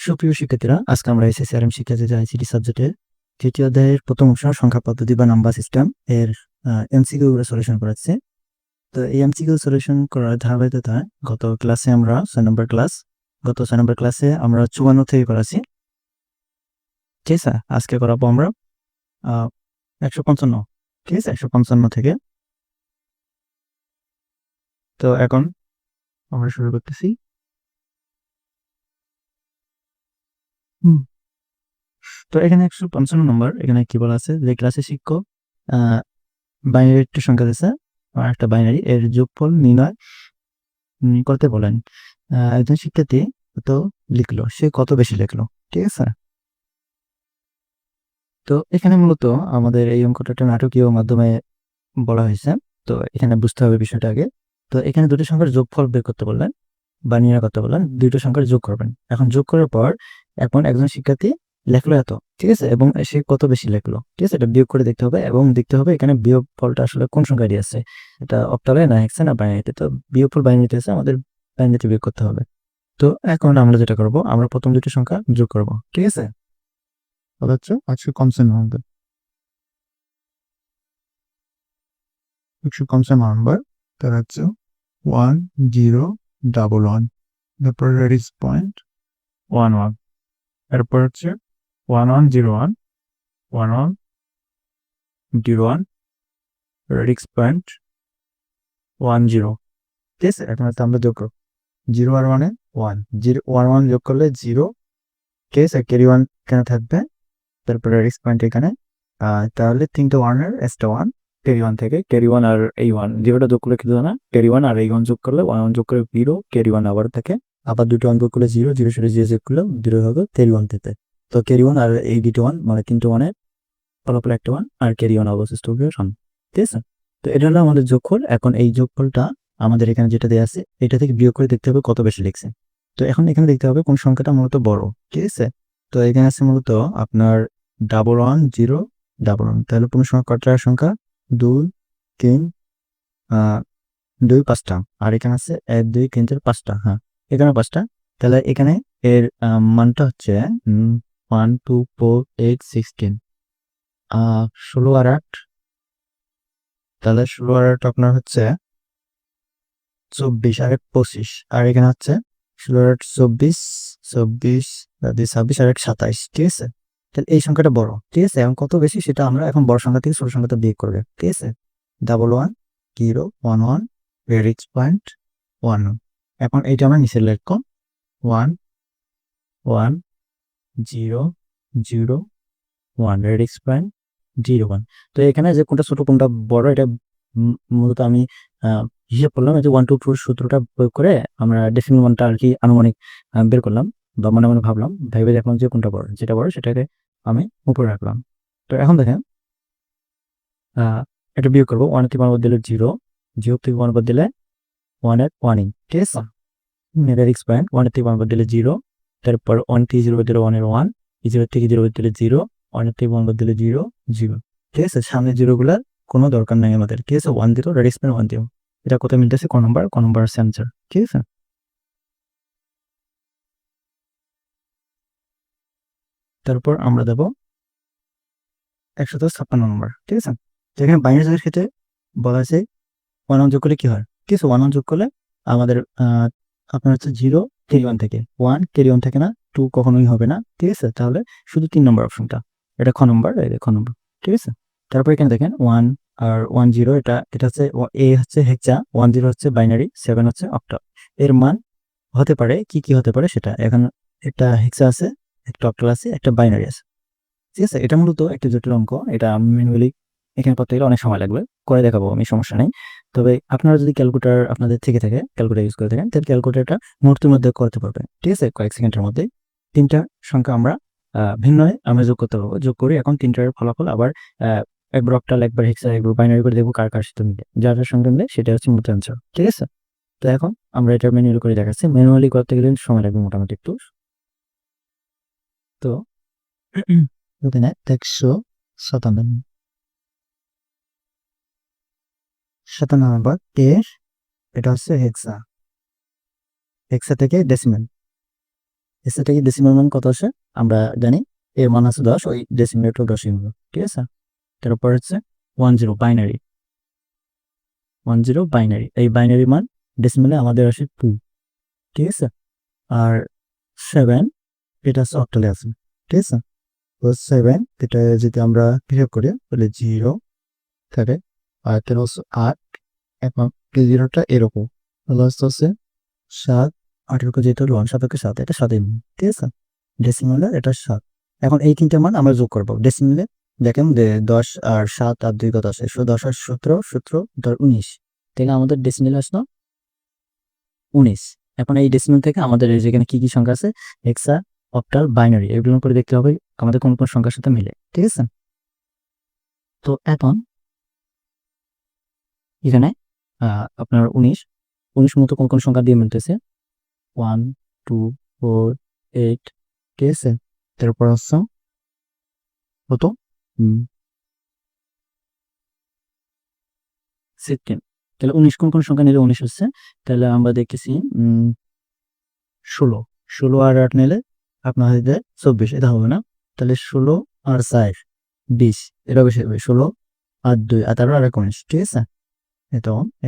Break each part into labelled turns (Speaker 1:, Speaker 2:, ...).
Speaker 1: সুপ্রিয় শিক্ষার্থীরা, আজকে আমরা এসএসসিআরএম শিক্ষার্থী আইসিটি সাবজেক্টের তৃতীয় অধ্যায়ের প্রথম অংশ সংখ্যা পদ্ধতি বা নাম্বার সিস্টেম এর এমসিকিউ সলিউশন করাচ্ছি। তো এই এমসিকিউ সলিউশন করার ধারাবাহিকতা গত ক্লাসে আমরা 6 নম্বর ক্লাসে আমরা 54 থেকে করাচ্ছি। ঠিক আছে, আজকে করাবো আমরা 155। ঠিক আছে, 155 থেকে। তো এখন আমরা শুরু করতেছি। তো এখানে 155 নম্বর, এখানে কি বলা আছে যে ক্লাসে শিক্ষক বাইনারি একটি সংখ্যা দিয়েছে আর একটা বাইনারি এর যোগফল নির্ণয় করতে বলেন। একজন শিক্ষার্থী তো লিখলো, সে কত বেশি লিখলো। ঠিক আছে, তো এখানে মূলত আমাদের এই অঙ্কটা একটা নাটকীয় মাধ্যমে বলা হয়েছে। তো এখানে বুঝতে হবে বিষয়টা আগে। তো এখানে দুটি সংখ্যার যোগফল বের করতে বললেন বা নির্ণয় করতে বললেন, দুটো সংখ্যার যোগ করবেন। এখন যোগ করার পর এখন একজন শিক্ষার্থী লেখলো এত, ঠিক আছে, এবং সে কত বেশি লেখলো। ঠিক আছে, এটা বিয়োগ করে দেখতে হবে এবং দেখতে হবে এখানে বিয়োগ ফলটা আসলে কোন সংখ্যাটি আছে, এটা অক্টালে না হেক্সা না বাইনারিতে। তো বিয়োগ ফল বাইনারিতে আছে, আমাদের বাইনারিতে বিয়োগ করতে হবে। তো এখন আমরা যেটা করব, আমরা প্রথম দুটি সংখ্যা যোগ করব। ঠিক আছে, অথচ আজকে কনসেন্ট নাম্বার, নাম্বার তার হচ্ছে 1011, তারপর রেডিক্স পয়েন্ট 11, এরপর হচ্ছে 1101, 1101, রেডিক্স পয়েন্ট 10। ঠিক আছে, এখন হচ্ছে আমরা যোগ করব 0 আর 1 1, 0 1 যোগ করলে 0। ঠিক আছে, ক্যারি 1 এখানে থাকবে, তারপরে রেডিক্স পয়েন্ট এখানে। তাহলে 3টে 1 এর এক্সট্রা 1 ক্যারি 1 থেকে, ক্যারি 1 আর এই 1 0টা যোগ করলে কিছু না, ক্যারি 1 আর এই 1 যোগ করলে 1 যোগ করে 0, ক্যারি 1 আবার থাকে, আবার দুটো 1 যোগ করলে 0, 0 সাথে 0 যোগ করলে 0 হবে ক্যারি 1 থেকে। তো ক্যারি 1 আর এই দুটো 1 মানে 3টে 1 এর ফলাফল একটা 1 আর ক্যারি 1 অবশিষ্ট হবে 1। ঠিক আছে, তো এটা হলো আমাদের যোগফল। এখন এই যোগফলটা আমাদের এখানে যেটা দেওয়া আছে এটা থেকে বিয়োগ করে দেখতে হবে কত বেশি লিখছে। তো এখন এখানে দেখতে হবে কোন সংখ্যাটা মূলত বড়। ঠিক আছে, তো এখানে আছে মূলত আপনার 111011, তাহলে পূর্ণ সংখ্যা কয়টা সংখ্যা? 2 3 2 5টা, আর এখানে আছে 1 2 3 4 5টা। হ্যাঁ, এখানে 5টা। তাহলে এখানে এর মানটা হচ্ছে 1 2 4 8 16, 16 আর 8, তাহলে 16 আর 8 আপনার হচ্ছে 24 আর 1 25, আর এখানে হচ্ছে 16 আর 8 24, 24 26 আর 1 27। ঠিক আছে, তাহলে এই সংখ্যাটা বড়। ঠিক আছে, এখন কত বেশি সেটা আমরা এখন বড় সংখ্যা থেকে ছোট সংখ্যাটা বিয়োগ করবে। ঠিক আছে, 111011, রেডিক্স পয়েন্ট 1। এখন এইটা আমরা নিচে লিখবো 1 1 0 0 1, রেডিক্স পয়েন্ট 01। তো এখানে যে কোনটা ছোট কোনটা বড় এটা মূলত আমি হিসাব করলাম, এই যে 1 2 2 সূত্রটা প্রয়োগ করে আমরা ডেসিমাল মানটা আর কি আনুমানিক বের করলাম বা মনে মনে ভাবলাম, ভেবে দেখলাম যে কোনটা বড়, যেটা বড় সেটাকে আমি উপরে রাখলাম। তো এখন দেখেন এটা বিয়োগ করবো, 1 থেকে 1 বাদ দিলে 0, 0 থেকে 1 বাদ দিলে 1 এর 1ই। ঠিক আছে, রেডিক্স পয়েন্ট 1 থেকে 1 বাদ দিলে 0, তারপর 1 থেকে 0 বাদ দিলে 1 এর 1, 0 থেকে 0 বাদ দিলে 0, 1 থেকে 1 বাদ দিলে 0 0। ঠিক আছে, সামনে 0 গুলার কোনো দরকার নাই আমাদের। ঠিক আছে, 1 0, রেডিক্স পয়েন্ট 1 0। এটা কোথায় মিলতেছে? ক নম্বর সেন্সার। ঠিক আছে, তারপর আমরা দেব 156 নম্বর। ঠিক আছে, যেখানে বাইনারি সংখ্যার ক্ষেত্রে বলা আছে 1 যোগ করলে কি হয়। ঠিক আছে, 1 যোগ করলে আমাদের আপনার হচ্ছে 0 ক্যারি 1 থেকে, 1 ক্যারি 1 থেকে না, 2 কখনোই হবে না। ঠিক আছে, তাহলে শুধু 3 নম্বর অপশনটা, এটা খ নম্বর, এটা খ নম্বর। ঠিক আছে, তারপর এখানে দেখেন 1 আর 1 0, এটা হচ্ছে এ হচ্ছে হেক্সা, 1 0 হচ্ছে বাইনারি, 7 হচ্ছে অক্টাল। এর মান হতে পারে কি কি হতে পারে সেটা এখন, একটা হেক্সা আছে, একটা অক্টাল আছে, একটা বাইনারি আছে। ঠিক আছে, এটা মূলত একটা জটিল অঙ্ক, এটা আমি ম্যানুয়ালি এখানে করতে গেলে অনেক সময় লাগবে, করে দেখাবো আমি, সমস্যা নেই। তবে আপনারা যদি ক্যালকুলেটর আপনাদের থেকে থাকে, ক্যালকুলেটর ইউজ করে থাকেন, তাহলে ক্যালকুলেটরটা মুহূর্তের মধ্যে করতে পারবেন। ঠিক আছে, কয়েক সেকেন্ডের মধ্যে 3টা সংখ্যা আমরা ভিন্ন আমরা যোগ করতে পারবো। যোগ করি এখন 3টার ফলাফল আবার একবার অক্টাল, একবার হেক্সা, একবার বাইনারি করে দেখবো কার কার সাথে মিলে, যার যার সঙ্গে মিলে সেটা হচ্ছে মূলত অ্যান্সার। ঠিক আছে, তো এখন আমরা এটা ম্যানুয়ালি করে দেখাচ্ছি। ম্যানুয়ালি করতে গেলে সময় লাগবে মোটামুটি একটু। তো এখানে 157 নম্বর এর, এটা হচ্ছে হেক্সা, হেক্সা থেকে ডেসিমেল। এর সাথে ডেসিমাল মান কত আসে আমরা জানি, এর মান আছে 10, ওই ডেসিমিলেটর 10ই হবে, ঠিক আছে। তারপর হচ্ছে 10 বাইনারি, 10 বাইনারি, এই বাইনারি মান ডেসিমেলে আমাদের আসে 2, ঠিক আছে। আর 7 এটা হচ্ছে অক্টালে আছে, ঠিক আছে। তো 7 এটা যদি আমরা হিসাব করি তাহলে 0 থাকে, আর এটা হচ্ছে 8, এখন এই 0টা এরকম লাস্ট হচ্ছে 7, 8 যেহেতু 1 7 7, এটা 7, ঠিক আছে। ডেসিমেলে এটা 7। এখন এই তিনটা মান আমরা যোগ করবো ডেসিমেলে। দেখেন যে 10 আর 7 আর 2 কত আসে, 10 আর 17, 19 থেকে আমাদের ডেসিমেল আসলো 19। এখন এই ডেসিমেল থেকে আমাদের এই যেখানে কি কি সংখ্যা আছে, হেক্সা, অক্টাল, বাইনারি, এগুলো করে দেখতে হবে আমাদের কোন কোন সংখ্যার সাথে মিলে, ঠিক আছে। তো এখন এখানে আপনার 19 মতো কোন কোন সংখ্যা দিয়ে মিলতেছে, 1 2 4 8, ঠিক আছে। তারপর হচ্ছে কত 16। তাহলে 19 কোন কোন সংখ্যা নিলে 19 হচ্ছে, তাহলে আমরা দেখতেছি 16 আর 8 নিলে আপনার হয়ে 24, এটা হবে না। তাহলে 16 আর 4 20, এটা বেশি হবে। 16 আর 2 আর 18 আর 19, ঠিক আছে।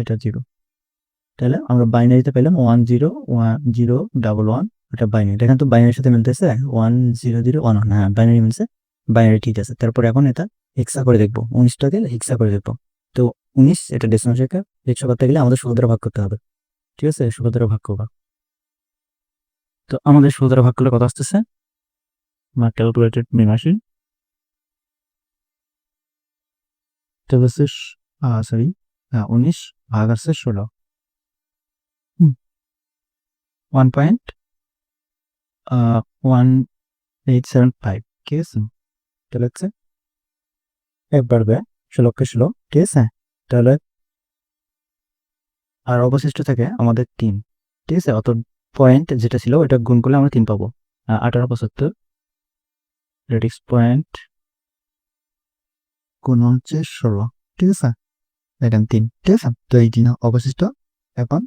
Speaker 1: এটা 0। তাহলে আমরা বাইনারিতে পেলাম 101011, এটা বাইনারি, দেখেন তো বাইনারির সাথে মিলতেছে 100111, হ্যাঁ বাইনারি মিলছে, বাইনারি ঠিক আছে। তারপর এখন এটা হেক্সা করে দেখবো, 19টাকে হেক্সা করে দেখবো। তো 19 এটা ডেসিমাল সংখ্যা, হেক্সা করতে গেলে আমাদের 16 দ্বারা ভাগ করতে হবে, ঠিক আছে। 16 দ্বারা ভাগ করবা, তো আমাদের 16 দ্বারা ভাগ করলে কত আসতেছে, আমার ক্যালকুলেটেড মেশিন, তাহলে হচ্ছে সরি 19 ভাগ আছে 16, 1.1875, ঠিক আছে। তাহলে হচ্ছে একবার ব্যয় 16 ঠিক আছে। তাহলে আর অবশিষ্ট থাকে আমাদের 3, ঠিক আছে। অত পয়েন্ট যেটা ছিল ওটা গুণ করলে আমরা 3 পাবো। 1875 রেডিক্স পয়েন্ট গুণ হচ্ছে 16, ঠিক আছে। দেখেন 3, ঠিক আছে। তো এই 3 অবশিষ্ট, এখন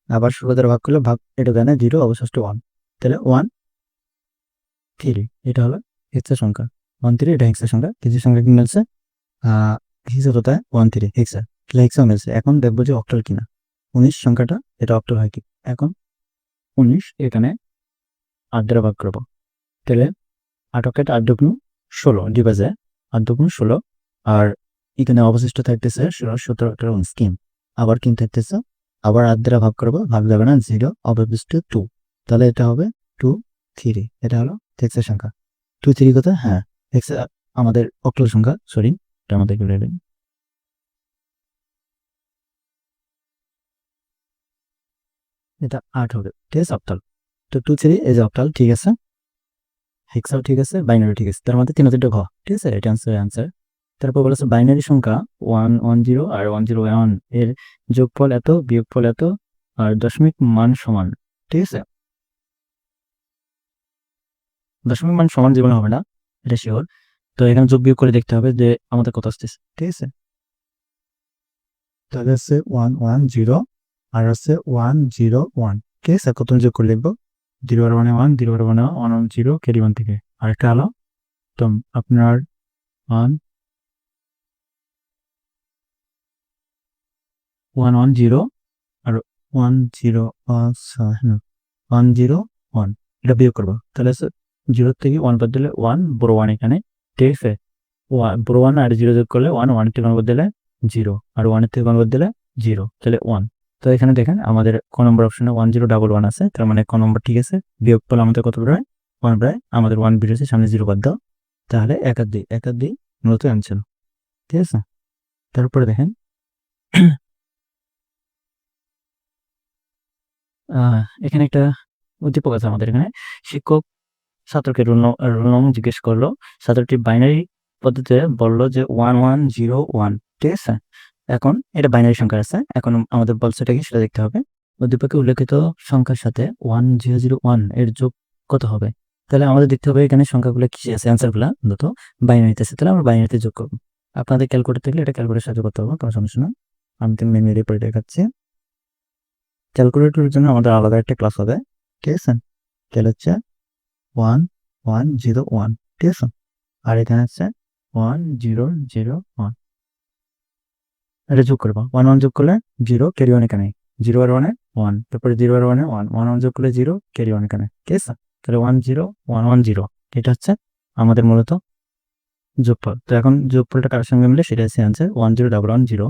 Speaker 1: আবার 16 দ্বারা ভাগ করলে ভাগ এটা দেয় না 0, অবশিষ্ট 1, তাহলে 1 3, এটা হলো হেক্সা সংখ্যা। 1 3 এটা হেক্সা সংখ্যা, কিছু সংখ্যা কি মিলছে, হিসাব হতে 1 3 হেক্সা, তাহলে হেক্সা মিলছে। এখন দেখবো যে অক্টাল কিনা, 19 সংখ্যাটা এটা অক্টাল হয় কি। এখন 19 এখানে 8 দ্বারা ভাগ করবো, তাহলে 8 অক্টাল 8 দুগুণ 16 ডিভাইজে 8 দুগুণ 16, আর এখানে অবশিষ্ট থাকতেছে 16 17 18 19 কিম, আবার কিম থাকতেছে, আবার 8 দ্বারা ভাগ করবো, ভাগ যাবে না 0, অবশিষ্ট 2, তাহলে এটা হবে 2 3, এটা হলো হেক্সা সংখ্যা। 2 3 কত, হ্যাঁ হেক্সা আমাদের অক্টাল সংখ্যা, সরি এটা আমাদের এটা 8 হবে, ঠিক আছে অক্টাল। তো 2 3 এই যে অক্টাল, ঠিক আছে। হেক্সাও ঠিক আছে, বাইনারি ঠিক আছে, তার মধ্যে 3 ঘ, ঠিক আছে। এটা আনসার। তারপর বলেছে বাইনারি সংখ্যা 110 আর 101 এর যোগফল এত, বিয়োগফল এত, আর দশমিক মান সমান, ঠিক আছে। দশমিক মান সমান জীবনে হবে না, এটা শিওর। তো এখানে যোগ বিয়োগ করে দেখতে হবে যে আমাদের কত আসতেছে, ঠিক আছে। তাহলে হচ্ছে 110 আর হচ্ছে 101, ঠিক আছে। কত যোগ করে লিখবো, 0 আর 1 1, 0 আর 1 110 ক্যারি 1 থেকে, আর একটা হলো তো আপনার 110 আর 101, এটা বিয়োগ করবো। তাহলে 0 থেকে 1 বাদ দিলে 1, বড় 1 এখানে, ঠিক আছে। বড় 1 আর 0 যোগ করলে 1, 1 থেকে 1 বাদ দিলে 0, আর 1 থেকে 1 বাদ দিলে 0, তাহলে 1। তো এখানে দেখেন আমাদের ক নম্বর অপশনে 1011 আছে, তার মানে ক নম্বর ঠিক আছে। বিয়োগ করলে আমাদের কত বেরোয়, 1 বেরোয়, আমাদের 1 বেরোচ্ছে, সামনে 0 বাদ দাও, তাহলে 1 আর 2 1 আর 2 মূলত অ্যান্সার, ঠিক আছে। তারপরে দেখেন এখানে একটা উদ্দীপক আছে আমাদের এখানে। শিক্ষক ছাত্রকে রোল নং জিজ্ঞেস করলো, ছাত্রটি বাইনারি পদ্ধতিতে বললো যে 1101, ঠিক আছে। এখন এটা বাইনারি সংখ্যা আছে, এখন আমাদের বলছে কি সেটা দেখতে হবে। উদ্দীপকে উল্লেখিত সংখ্যার সাথে 1001 এর যোগ কত হবে। তাহলে আমাদের দেখতে হবে এখানে সংখ্যাগুলো কি আছে, অ্যান্সার গুলা মূলত বাইনারিতে আছে, তাহলে আমরা বাইনারিতে যোগ করবো। আপনাদের ক্যালকুলেটর থাকলে এটা ক্যালকুলেটর সাহায্য করতে হবে, কোনো সমস্যা না। আমি তো মেনুর পরে দেখাচ্ছি। ক্যালকুলেটরের জন্য আমাদের আলাদা একটা ক্লাস হবে, ঠিক আছে। তাহলে হচ্ছে 1 1 0 1, ঠিক আছে। আর এখানে হচ্ছে 1 0 0 1, এটা যোগ করবো। 1 1 যোগ করলে 0, ক্যারি 1 এখানে, 0 আর 1 1, তারপরে 0 আর 1 1 1 1 যোগ করলে 0, ক্যারি 1 এখানে, ঠিক আছে। তাহলে 1 0 1 1 0, এটা হচ্ছে আমাদের মূলত যোগফল। তো এখন যোগফলটা কার সঙ্গে মিলে সেটা হচ্ছে অ্যান্সার 1 0 1 1 0,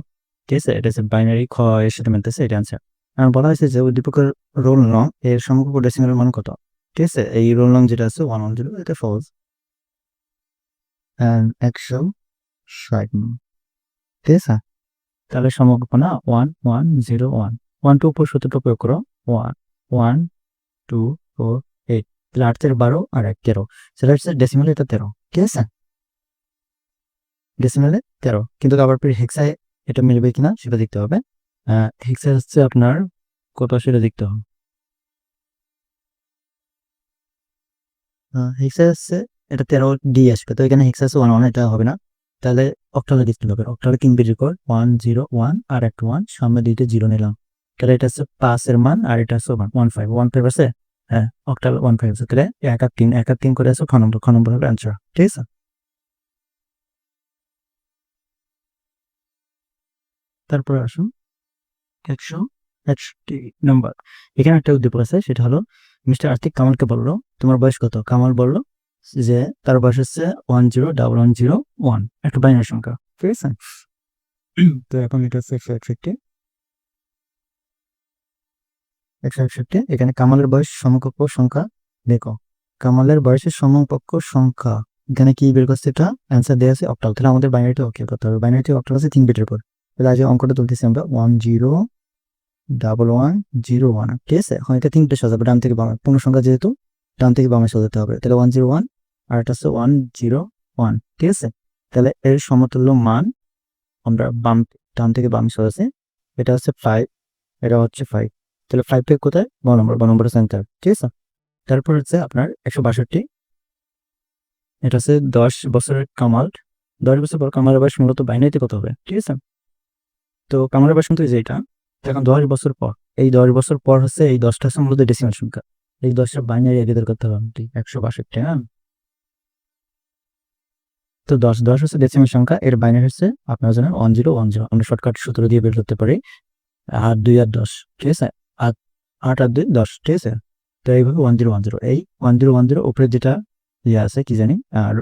Speaker 1: ঠিক আছে। এটা হচ্ছে বাইনারি খ এর সাথে মিলতেছে, এটা অ্যান্সার। আর বলা হয়েছে যে উদ্দীপকের রোল নং এর সমগ্র ডেসিমেলের মান কত, ঠিক আছে। এই রোল নং যেটা আছে 1 1 0, এটা ফলস। 160, ঠিক আছে। তাহলে সমগ্রপনা 1 1 0 1, 1 2 উপর সূত্রটা প্রয়োগ করো, 1 1 2 4 8, তাহলে 8 থেকে 12 আর 1 13, সেটা হচ্ছে ডেসিমেলে এটা 13, ঠিক আছে। ডেসিমেলে 13, কিন্তু আবার হেক্সায় এটা মিলবে কিনা সেটা দেখতে হবে। হেক্সায় হচ্ছে আপনার কত সেটা দেখতে হবে। হেক্সায় হচ্ছে এটা 13 ডি আসবে, তো এখানে হেক্সা আছে 1 1, এটা হবে না। তাহলে অক্টালে দেখতে হবে। অক্টালে 3 বিট রেকর্ড 1 0 1 আর একটা 1, সামনে দুইটা 0 নিলাম। তাহলে এটা হচ্ছে 5 এর মান, আর এটা হচ্ছে 1 5 1 5 আছে। হ্যাঁ, অক্টাল 1 5 আছে। তাহলে 1 আর 3 1 আর 3 করে আছে, খ নম্বর হবে অ্যান্সার, ঠিক আছে। তারপরে আসুন 161 নম্বর। এখানে একটা উদ্দীপক আছে, সেটা হলো মিস্টার আর্থিক কামালকে বললো তোমার বয়স কত। কামাল বললো যে তার বয়স হচ্ছে 101101, একটা বাইনারি সংখ্যা, ঠিক আছে। তো এখন এটা হচ্ছে 161, এখানে কামালের বয়স সমকক্ষ সংখ্যা দেখো। কামালের বয়সের সমকক্ষ সংখ্যা এখানে কি বের করছে, এটা অ্যান্সার দেওয়া আছে অক্টাল। তাহলে আমাদের বাইনারিটা ওকে করতে হবে। বাইনারিটি অক্টাল আছে 3 বিটের পর। তাহলে আজ অঙ্কটা তুলতেছি আমরা 101101, ঠিক আছে। এখন এটা 3টে সাজাবো ডান থেকে বামে, পূর্ণ সংখ্যা যেহেতু ডান থেকে বামে সাজাতে হবে। তাহলে 101 আর এটা হচ্ছে 101, ঠিক আছে। তাহলে এর সমতুল্য মান আমরা ডান থেকে বামে সাজাচ্ছি। এটা হচ্ছে 5, এটা হচ্ছে 5। তাহলে 5 থেকে কোথায়, গ নম্বর সেন্টার, ঠিক আছে। তারপর হচ্ছে আপনার 162, এটা হচ্ছে 10 বছরের কামাল। 10 বছর পর কামালের বয়স মূলত বাইনারিতে কত হবে, ঠিক আছে। তো কামালের বয়স কিন্তু এই যে এটা, এখন 10 বছর পর, এই 10 বছর পর হচ্ছে এই 10টা হচ্ছে মূলত ডেসিমাল সংখ্যা। এই 10টা বাইনারি এডিটর করতে হবে আমাদের 162, হ্যাঁ। তো 10 10 হচ্ছে ডেসিমাল সংখ্যা, এর বাইনারি হচ্ছে আপনারা জানেন 1010। আমরা শর্টকাট সূত্র দিয়ে বের করতে পারি 8 2 আর 10, ঠিক আছে। 8 8 আর 2 10, ঠিক আছে। তো এইভাবে 1010, এই 1010 উপরে যেটা ইয়ে আছে কি জানি, আর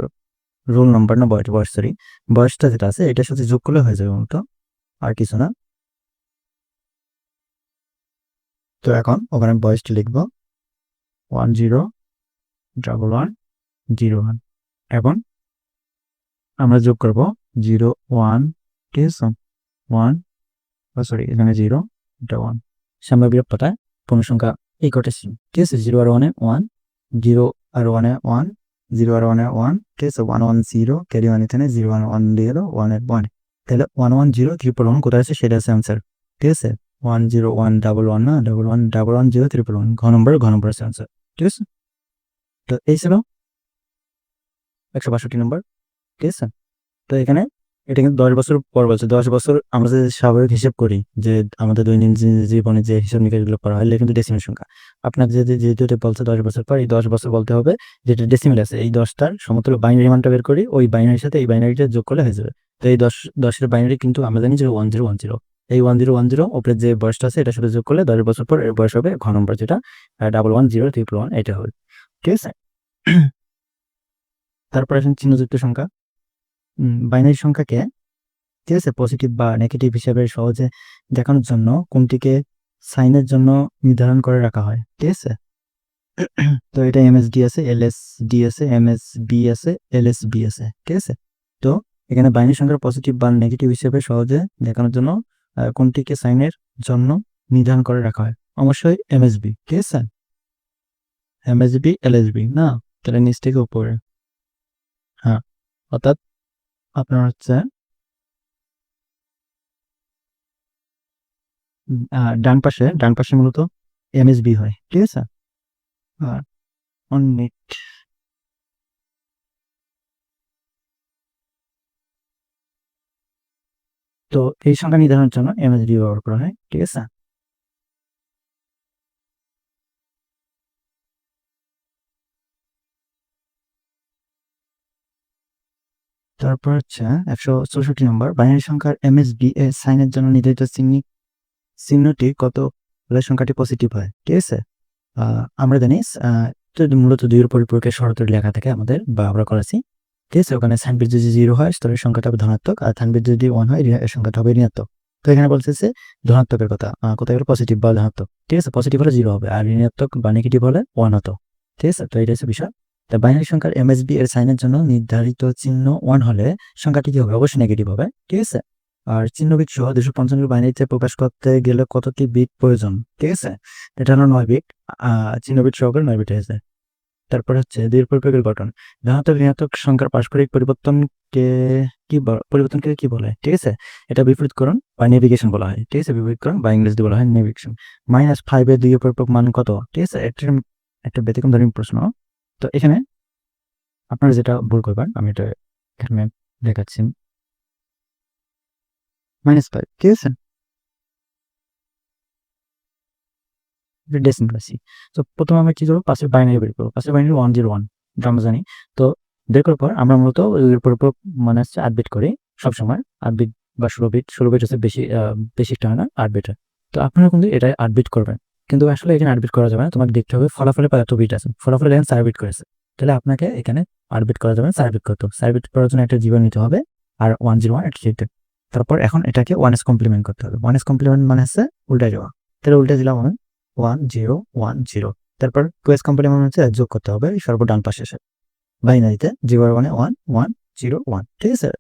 Speaker 1: রোল নাম্বার না বয়স সরি, বয়সটা যেটা আছে এটার সাথে যোগ করলে হয়ে যাবে মূলত, আর কিছু না। তো এখন ওখানে বয়সটি লিখবো 101101। এখন আমরা যোগ করব 0 1, ঠিক আছে। 1, সরি এখানে 0, এটা 1, সামনে বিরক্ততায় পূর্ণ সংখ্যা এই কটেছি, ঠিক আছে। 0 আর 1 1, 0 আর 1 1, 0 আর 1 1, ঠিক আছে। 1 1 0, ক্যারি 1 এখানে, 0 1 1 দিয়ে হলো 1 এর 1। তাহলে 1 1 0 1 কোথায় আছে সেটা আছে অ্যান্সার, ঠিক আছে। 1 0 1 1 1 না, 1 1 1 1 0 1 ঘ নম্বর আছে অ্যান্সার, ঠিক আছে। তো এই ছিল 162 নম্বর, ঠিক আছে। তো এখানে এটা কিন্তু 10 বছর পর বলছে। 10 বছর আমরা যে স্বাভাবিক হিসেব করি, যে আমাদের দৈনন্দিন জীবনে যে হিসাব নিকাশগুলো করা হয়, কিন্তু ডেসিমেল সংখ্যা। আপনার যেহেতু এটা বলছে 10 বছর পর, এই 10 বছর বলতে হবে যেটা ডেসিমেল আছে, এই 10টার সমতুল্য বাইনারি মানটা বের করি, ওই বাইনারির সাথে এই বাইনারিটা যোগ করলে হয়ে যাবে। তো এই 10 এর বাইনারি কিন্তু আমরা জানি যে 1010, এই 1010 উপরে যে বয়সটা আছে এটার সাথে যোগ করলে 10 বছর পর এর বয়স হবে ঘ নম্বর যেটা 110 1, এটা হবে, ঠিক আছে। তারপর আসেন চিহ্নযুক্ত সংখ্যা। বাইনারি সংখ্যাকে, ঠিক আছে, পজিটিভ বা নেগেটিভ হিসেবে সহজে দেখানোর জন্য কোনটিকে সাইনের জন্য নির্ধারণ করে রাখা হয়, ঠিক আছে। তো এটা এমএসডি আছে, এলএসডি আছে, এমএসবি আছে, এলএসবি আছে, ঠিক আছে। তো এখানে বাইনারি সংখ্যার পজিটিভ বা নেগেটিভ হিসেবে সহজে দেখানোর জন্য কোনটিকে সাইনের জন্য নির্ধারণ করে রাখা হয়, অবশ্যই এমএসবি, ঠিক আছে। এমএসবি এলএসবি না, তাহলে নিচ থেকে উপরে, হ্যাঁ। অর্থাৎ আপনার হচ্ছে ডান পাশে মূলত এমএসবি হয়, ঠিক আছে। আর অনেক, তো এই সংখ্যা নির্ধারণের জন্য এমএসডি ব্যবহার করা হয়, ঠিক আছে। তারপর হচ্ছে 164 নম্বর, বাইনারি সংখ্যার MSBA সাইনের জন্য নির্ধারিত চিহ্নটি কত হলে সংখ্যাটি পজিটিভ হয়। ঠিক আছে, আমরা জানি মূলত 2 এর পরিপূরকের শর্তের লেখা থাকে আমাদের বা আমরা করেছি। ঠিক আছে, ওখানে সাইন বিট যদি 0 হয় তাহলে সংখ্যাটা হবে ধনাত্মক, আর সাইন বিট যদি 1 হয় এর সংখ্যাটা হবে ঋণাত্মক। তো এখানে বলতেছে ধনাত্মকের কথা, কোথায় গেল পজিটিভ বা ধনাত্মক। ঠিক আছে, পজিটিভ হলে 0 হবে আর ঋণাত্মক বা নেগেটিভ হলে 1 হতো। ঠিক আছে, তো এটা হচ্ছে বিষয়। তা বাইনারি সংখ্যার MSB এর সাইনের জন্য নির্ধারিত চিহ্ন 1 হলে সংখ্যাটি কি হবে? অবশ্যই নেগেটিভ হবে। ঠিক আছে, আর চিহ্ন বিট সহ 255 বাইনারিতে প্রকাশ করতে গেলে কতটি বিট প্রয়োজন? ঠিক আছে, এটা হলো 9 বিট। চিহ্ন বিট সহকারে 9 বিট হয়েছে। তারপর হচ্ছে 2 এর পরিপূরকের গঠন। ধনাত্মক ঋণাত্মক সংখ্যার পারস্পরিক পরিবর্তনকে কি বলে? ঠিক আছে, এটা বিপরীতকরণ বা নেভিগেশন বলা হয়। ঠিক আছে, বিপরীতকরণ বা ইংরেজিতে বলা হয় নেভিগেশন। -5 এর 2 এর পরিপূরক মান কত? ঠিক আছে, একটা ব্যতিক্রমধর্মী প্রশ্ন। তো এখানে আপনারা যেটা ভুল করবেন, আমি এটা এখানে দেখাচ্ছি। -5, ঠিক আছে, ডেসিমাল রাশি। তো প্রথমে আমরা কি করবো? পাশের বাইনারি বের করবো। পাশের বাইনারি 101, এটা আমরা জানি। তো বের করার পর আমরা মূলত এর পরিপূরক মানে হচ্ছে 8 বিট করি সবসময়। 8 বিট বা 16 বিট। 16 বিট হচ্ছে বেশি একটা হয় না, 8 বিট হয়। তো আপনারা কিন্তু এটা 8 বিট করবেন। কিন্তু আসলে এখানে 8 বিট করা যাবে না। তোমাকে দেখতে হবে ফলাফলে এত বিট আছে। ফলাফলে দেখেন 4 বিট করেছে। তাহলে আপনাকে এখানে 8 বিট করা যাবে না, 4 বিট করতে হবে। 4 বিট করার জন্য একটা 0 নিতে হবে আর 101 একটা লিখতে। তারপর এখন এটাকে 1s কমপ্লিমেন্ট করতে হবে। 1s কমপ্লিমেন্ট মানে হচ্ছে উল্টা যাওয়া। তাহলে উল্টে দিলাম আমি 1 0 1 0। তারপর 2s কমপ্লিমেন্ট হচ্ছে যোগ করতে হবে সর্ব ডান পাশে এসে বাইনারিতে 0 মানে 1 1 0 1। ঠিক আছে,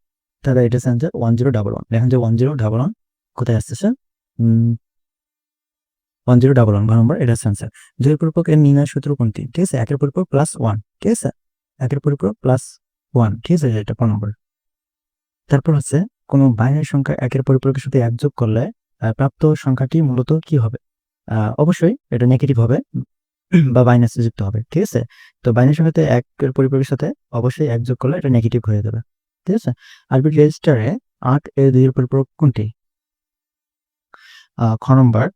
Speaker 1: তাহলে এটা হচ্ছে 1011। দেখেন যে 1011 কোথায় আসতেছে? 1011 ঘর নম্বর, এটা হচ্ছে আনসার। 2 এর পরিপূরক এর নির্ণয় সূত্র কোনটি? ঠিক আছে, 1 এর পরিপূরক +1। ঠিক আছে, 1 এর পরিপূরক +1। ঠিক আছে, এটা 5 নম্বর। তারপর হচ্ছে কোন বাইনারি সংখ্যা 1 এর পরিপূরকের সাথে 1 যোগ করলে প্রাপ্ত সংখ্যাটি মূলত কি হবে? অবশ্যই এটা নেগেটিভ হবে বা মাইনাসে যুক্ত হবে। ঠিক আছে, তো বাইনারি সংখ্যাতে 1 এর পরিপূরকের সাথে অবশ্যই 1 যোগ করলে এটা নেগেটিভ হয়ে যাবে। ঠিক আছে, আরবিট রেজিস্টারে 8 এর 2 এর পরিপূরক কোনটি? খ নম্বর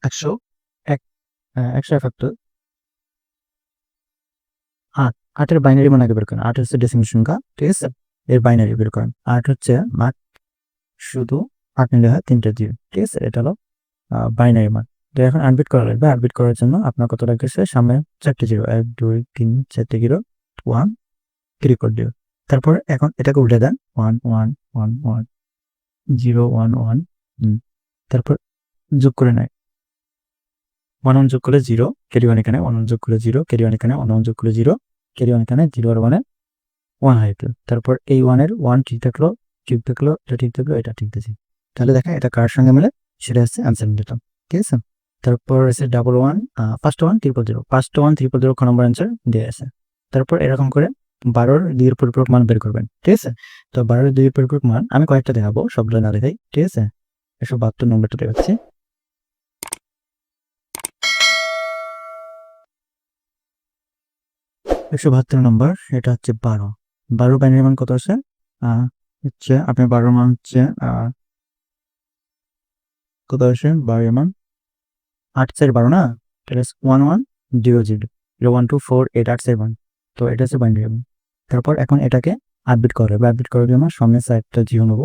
Speaker 1: 101, 171। 8, 8 এর বাইনারি মান আগে বের করেন। 8 হচ্ছে ডেসিমাল সংখ্যা। ঠিক আছে, এর বাইনারি বের করেন। 8 হচ্ছে 8 শুধু 8 নিলে হয় 3টা 0। ঠিক আছে, এটা হলো বাইনারি মান। তো এখন আনবিট করা লাগবে। আনবিট করার জন্য আপনার কত লাগতেছে? সামনে 4টে 0, 1 2 3 4টে 0 1 3 4 0। তারপর এখন এটাকে উল্টে দেন 1 1 1 1 0 1 1। তারপর যোগ করে নেয় 1 1 যোগ করলে 0, ক্যারি 1 এখানে, 1 1 যোগ করলে 0, ক্যারি 1 এখানে, 1 1 যোগ করলে 0, ক্যারি 1 এখানে, 0 আর 1 এ 1 হয়ে গেল। তারপর এই 1 এর 1 ঠিক থাকলো, এটা ঠিক থাকলো, এটা ঠিক আছে। তাহলে দেখেন এটা কার সঙ্গে মিলে? সেটা হচ্ছে আনসার নিলাম। ঠিক আছে, তারপর আছে 11 ফার্স্ট 1 000, ফার্স্ট 1 000 খ নম্বর আনসার দেয়া আছে। তারপর এরকম করে 12 এর 2 এর পরিপূরক মান বের করবেন। ঠিক আছে, তো 12 এর 2 এর পরিপূরক মান আমি কয়েকটা দেখাবো, সবগুলো না দেখাই। ঠিক আছে, 172 নম্বরটা দেখাচ্ছি। 172 নম্বর, এটা হচ্ছে 12। 12 বাইনারি মান কত আছে? হচ্ছে আপনার 12 মান হচ্ছে কত আসে? 12 মান 8 4 12 না? এটা 1 1 0 0 0 1 2 4 8 8 7। তো এটা হচ্ছে বাইনারি মান। তারপর এখন এটাকে আপডেট করা হবে। আপডেট করার জন্য সামনের সাইডটা 0 নেব,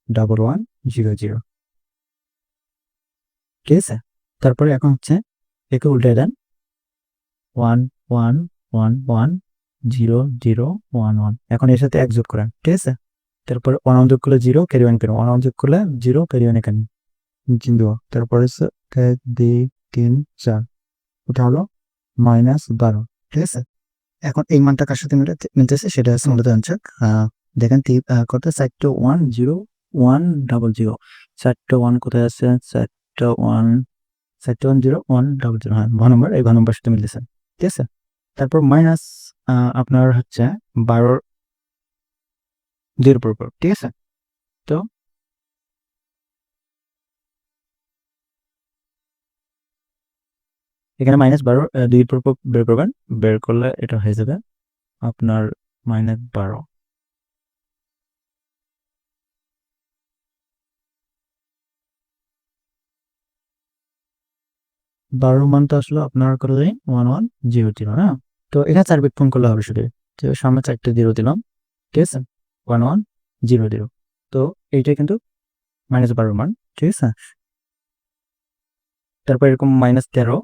Speaker 1: 1 1 0 0। ঠিক আছে, তারপরে এখন হচ্ছে একে উল্টে দেন 1 1 1 1 0 0 1 1। এখন এর সাথে 1 যোগ করেন। ঠিক আছে, তারপর 1 1 যোগ করলে 0, ক্যারি 1 কেন, 1 1 যোগ করলে 0, ক্যারি 1 এখানে, চিহ্ন। তারপরে হচ্ছে 1 2 3 4, ওটা হলো -12। ঠিক আছে, এখন এই মানটা কার সাথে মিলতেছে সেটা হচ্ছে মূলত আনসার। দেখেন কত? 4টা 1 0 1 0 0। 4টা 1 কোথায় আছে? 4টা 1 0 1 0 0। হ্যাঁ, ঘ নম্বর, এই ঘ নম্বর সাথে মিলতেছে। ঠিক আছে, তারপর মাইনাস আপনার হচ্ছে 12 2 এর পরিপূরক। ঠিক আছে, তো এখানে -12 2 এর পরিপূরক বের করবেন। বের করলে এটা হয়ে যাবে আপনার -12। 12 মানটা আসলে আপনার কত জানি 1 1 0 0 না? তো এখানে 4 বিট পূরণ করলে হবে শুধু। তো সামনে 4টে 0 দিলাম, ঠিক আছে? 1 1 0 0। তো এইটা কিন্তু -12 মান, ঠিক আছে? তারপর এরকম -13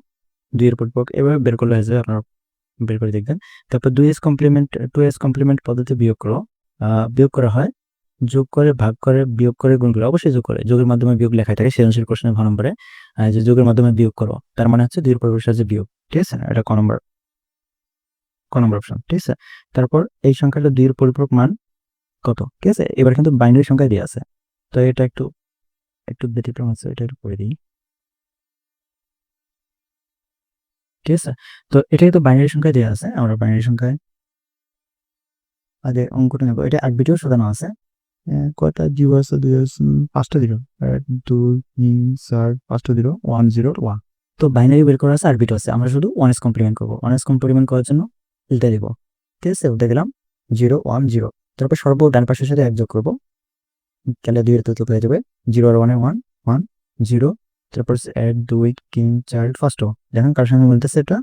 Speaker 1: 2 এর পরিপূরক এভাবে বের করলে হয়ে যাবে, আপনারা বের করে দেখবেন। তারপর 2s কমপ্লিমেন্ট পদ্ধতি বিয়োগ করা হয় যোগ করে, ভাগ করে, বিয়োগ করে, গুণ করে, অবশ্যই যোগ করে। যোগের মাধ্যমে বিয়োগ লেখাই থাকে সৃজনশীল কোশ্চেনের ঘ নম্বরে, যে যোগের মাধ্যমে বিয়োগ করো, তার মানে হচ্ছে 2 এর পরিপূরকের সাহায্যে বিয়োগ, ঠিক আছে? এটা ক নম্বর অপশন, ঠিক আছে? তারপর এই সংখ্যাটা 2 এর পরিপূরক মান কত, ঠিক আছে? এবার কিন্তু বাইনারি সংখ্যায় দেওয়া আছে, তো এটা একটু ব্যতিক্রম আছে, এটা একটু করে দিই, ঠিক আছে? তো এটা কিন্তু বাইনারি সংখ্যায় দেওয়া আছে, আমরা বাইনারি সংখ্যায় আগে অঙ্কটা নেব। এটা 8 বিটেও সাজানো আছে। কয়টা জিরো আছে? 5টা জিরো, 1 2 3 4 5টা জিরো, 1 0 1। তো বাইনারি বের করা আছে, 8 বিট আছে, আমরা শুধু 1s কমপ্লিমেন্ট করবো। 1s কমপ্লিমেন্ট করার জন্য উল্টে দিব, ঠিক আছে? উল্টে দিলাম 0 1 0। তারপর সর্ব ডান পাশের সাথে 1 যোগ করবো, তাহলে 2 এর তত হয়ে যাবে 0 আর 1 এ 1 1 0। তারপর 1 2 3 4 ফার্স্ট দেখেন কার সঙ্গে মিলতেছে, এটা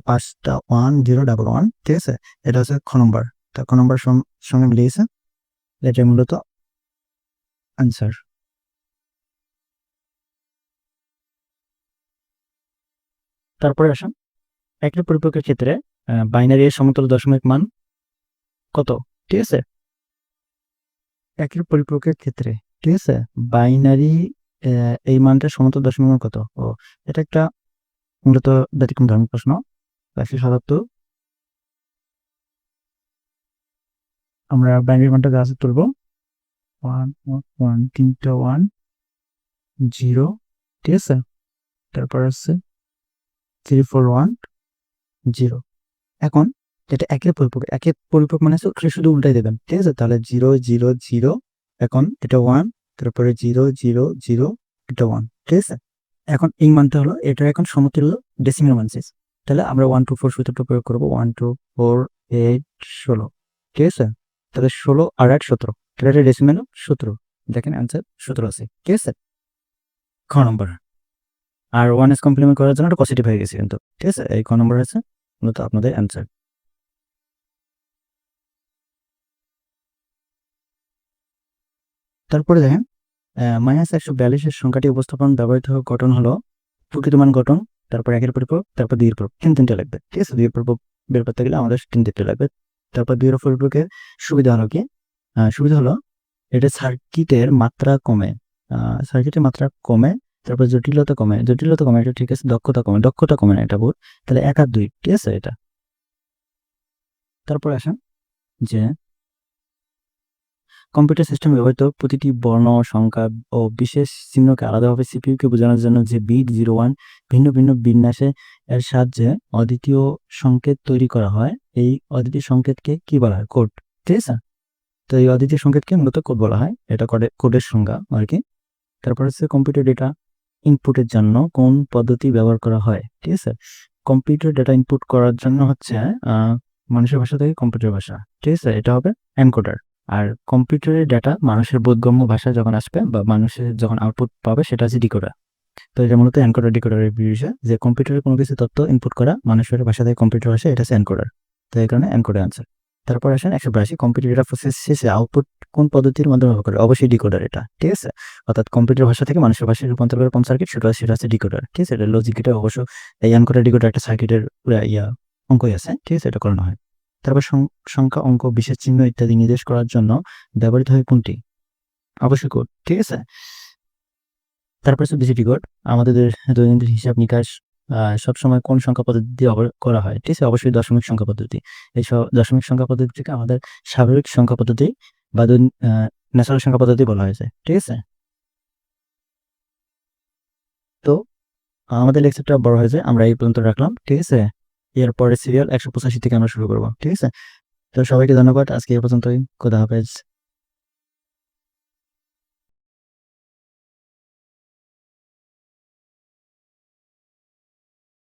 Speaker 1: 5টা 1 0 ডাবল 1, ঠিক আছে? এটা হচ্ছে খ নম্বর, তা খ নম্বর সঙ্গে মিলিয়েছে, এটা মূলত আনসার। তারপরে আসুন, একটা পরিপূরকের ক্ষেত্রে বাইনারি এর সমতুল্য দশমিক মান কত, ঠিক আছে? একের পরিপূরকের ক্ষেত্রে, ঠিক আছে, বাইনারি এই মানটা সমতুল্য দশমিক মান কত? ও, এটা একটা মূলত ব্যতিক্রম ধরনের প্রশ্ন। 177 আমরা বাইনারি মানটা গাছে তুলবো, 1 1 3টা 1 0, ঠিক আছে? তারপর আছে 3 4 1 0। এখন এটা একের পরিপূরক মানে শুধু উল্টাই দেবেন, ঠিক আছে? তাহলে 0 0 0, এখন এটা 1, তারপরে 0 0 0, এটা 1, ঠিক আছে? এখন এই মানটা হলো, এটা এখন সমতুল্য ডেসিমেল মান শেষ, তাহলে আমরা 1 2 4 সূত্রটা প্রয়োগ করবো, 1 2 4 8 16, ঠিক আছে? তাহলে 16 আর 8 17, তাহলে এটা ডেসিমেল 17। দেখেন অ্যান্সার 17 আছে, ঠিক আছে? খ নম্বর। আর 1s কমপ্লিমেন্ট করার জন্য এটা পজিটিভ হয়ে গেছে কিন্তু, ঠিক আছে? এই খ নম্বর আছে মূলত আপনাদের অ্যান্সার। তারপরে দেখেন -142 এর সংখ্যাটি উপস্থাপন ব্যবহৃত গঠন হলো প্রকৃত মান গঠন, তারপর একের পরিপূরক, তারপর 2 এর পরিপূরক, 3টা লাগবে, ঠিক আছে? 2 এর পরিপূরক বের করতে গেলে আমাদের 3টা লাগবে। তারপর 2 এর পরিপূরকের সুবিধা হলো কি? সুবিধা হলো এটা সার্কিটের মাত্রা কমে, তারপর জটিলতা কমে, এটা ঠিক আছে? দক্ষতা কমে না, এটা ভুল। তাহলে 1 আর 2, ঠিক আছে? এটা। তারপর আসেন যে কম্পিউটার সিস্টেমে ব্যবহৃত প্রতিটি বর্ণ, সংখ্যা ও বিশেষ চিহ্নকে আলাদাভাবে সিপিইউকে বোঝানোর জন্য যে বিট 01 ভিন্ন ভিন্ন বিন্যাসে এর সাহায্যে অদ্বিতীয় সংকেত তৈরি করা হয়, এই অদ্বিতীয় সংকেতকে কি বলা হয়? কোড, ঠিক আছে? তো এই অদ্বিতীয় সংকেতকে মূলত কোড বলা হয়, এটা কোডের সংজ্ঞা আর কি। তারপর হচ্ছে কম্পিউটার ডেটা ইনপুটের জন্য কোন পদ্ধতি ব্যবহার করা হয়, ঠিক আছে? কম্পিউটার ডেটা ইনপুট করার জন্য হচ্ছে মানুষের ভাষা থেকে কম্পিউটার ভাষা, ঠিক আছে? এটা হবে এনকোডার। আর কম্পিউটারের ডেটা মানুষের বোধগম্য ভাষায় যখন আসবে বা মানুষের যখন আউটপুট পাবে, সেটা হচ্ছে ডিকোডার। তো এটা মূলত এনকোডার ডিকোডারের বিষয়, যে কম্পিউটারে কোনো কিছু তথ্য ইনপুট করা মানুষের ভাষা থেকে কম্পিউটার ভাষা, এটা হচ্ছে এনকোডার। তো এই কারণে এনকোডার আনসার। তারপর আসেন 182, কম্পিউটার ডেটা প্রসেস শেষে আউটপুট কোন পদ্ধতির মাধ্যমে ব্যবহার করে? অবশ্যই ডিকোডার, এটা, ঠিক আছে? অর্থাৎ কম্পিউটার ভাষা থেকে মানুষের ভাষায় রূপান্তর করে কোন সার্কিট, সেটা হচ্ছে ডিকোডার, ঠিক আছে? এটা লজিক, এটা অবশ্য এই এনকোডার ডিকোডার একটা সার্কিটের অঙ্কই আছে, ঠিক আছে? এটা করানো হয়। তারপর সংখ্যা, অঙ্ক, বিশেষ চিহ্ন ইত্যাদি নির্দেশ করার জন্য ব্যবহৃত হয় কোনটি? অবশ্যই কোড, ঠিক আছে? তারপর হচ্ছে বিসিটি কোড। আমাদের দৈনন্দিন হিসাব নিকাশ সবসময় কোন সংখ্যা পদ্ধতি দিয়ে করা হয়? ঠিক আছে? অবশ্যই দশমিক সংখ্যা পদ্ধতি। এই দশমিক সংখ্যা পদ্ধতিকে আমাদের স্বাভাবিক সংখ্যা পদ্ধতি বা ন্যাচারাল সংখ্যা পদ্ধতি বলা হয়েছে, ঠিক আছে? তো আমাদের লেকচারটা বড় হয়েছে, আমরা এই পর্যন্ত রাখলাম, ঠিক আছে? এরপরে সিরিয়াল 185 থেকে আমরা শুরু করবো, ঠিক আছে? তো সবাইকে ধন্যবাদ, আজকে এই পর্যন্তই। খোদা হাফেজ।